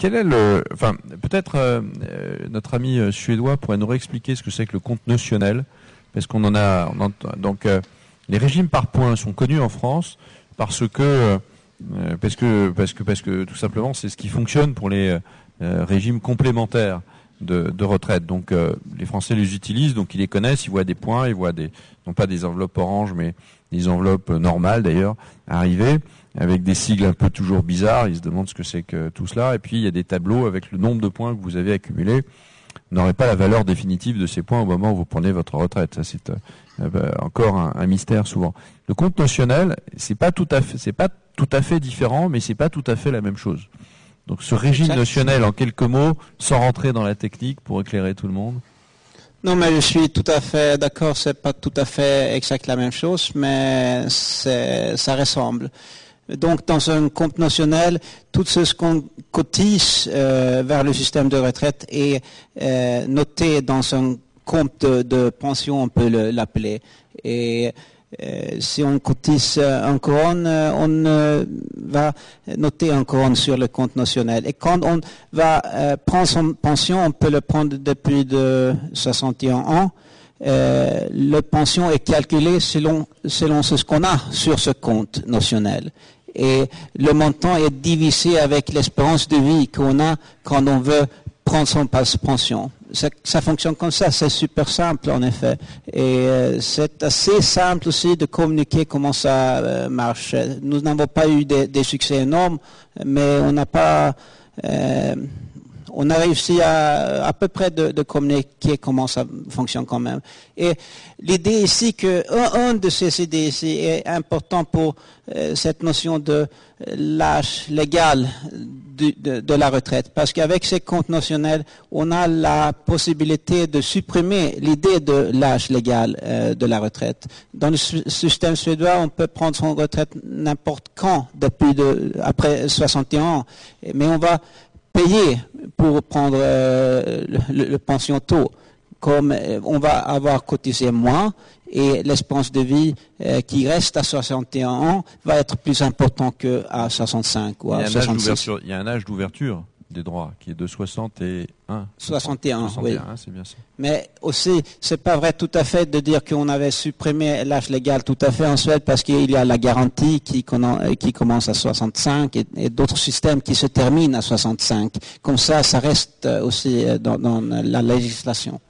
quel est enfin, peut-être notre ami suédois pourrait nous réexpliquer ce que c'est que le compte notionnel, parce qu'on donc les régimes par points sont connus en France parce que tout simplement c'est ce qui fonctionne pour les régimes complémentaires de retraite. Donc les Français les utilisent, donc ils les connaissent, ils voient des points, ils voient non pas des enveloppes oranges, mais des enveloppes normales d'ailleurs arriver avec des sigles un peu toujours bizarres. Ils se demandent ce que c'est que tout cela. Et puis il y a des tableaux avec le nombre de points que vous avez accumulés. Vous n'aurez pas la valeur définitive de ces points au moment où vous prenez votre retraite. Ça c'est encore un mystère souvent. Le compte notionnel, c'est pas tout à fait différent, mais c'est pas tout à fait la même chose. Donc ce régime notionnel, en quelques mots, sans rentrer dans la technique pour éclairer tout le monde. Non, mais je suis tout à fait d'accord, c'est pas tout à fait exact la même chose, mais ça ressemble. Donc dans un compte notionnel, tout ce qu'on cotise vers le système de retraite est noté dans un compte de pension, on peut l'appeler. Et si on cotise un couronne, on va noter un couronne sur le compte notionnel. Et quand on va prendre son pension, on peut le prendre depuis de 61 ans. Le pension est calculé selon ce qu'on a sur ce compte notionnel. Et le montant est divisé avec l'espérance de vie qu'on a quand on veut prendre son pension. Ça fonctionne comme ça, c'est super simple en effet. Et c'est assez simple aussi de communiquer comment ça marche. Nous n'avons pas eu des succès énormes, mais on n'a pas... on a réussi à peu près de communiquer comment ça fonctionne quand même. Et l'idée ici un de ces idées ici est important pour cette notion de l'âge légal de la retraite. Parce qu'avec ces comptes notionnels, on a la possibilité de supprimer l'idée de l'âge légal de la retraite. Dans le système suédois, on peut prendre son retraite n'importe quand, après 61 ans. Mais on va payer pour prendre le pension tôt, comme on va avoir cotisé moins et l'espérance de vie qui reste à 61 ans va être plus important qu'à 65 ou à 66. Il y a un âge d'ouverture des droits qui est de 61. 61, oui. C'est bien ça. Mais aussi, c'est pas vrai tout à fait de dire qu'on avait supprimé l'âge légal tout à fait en Suède parce qu'il y a la garantie qui commence à 65 et d'autres systèmes qui se terminent à 65. Comme ça reste aussi dans la législation.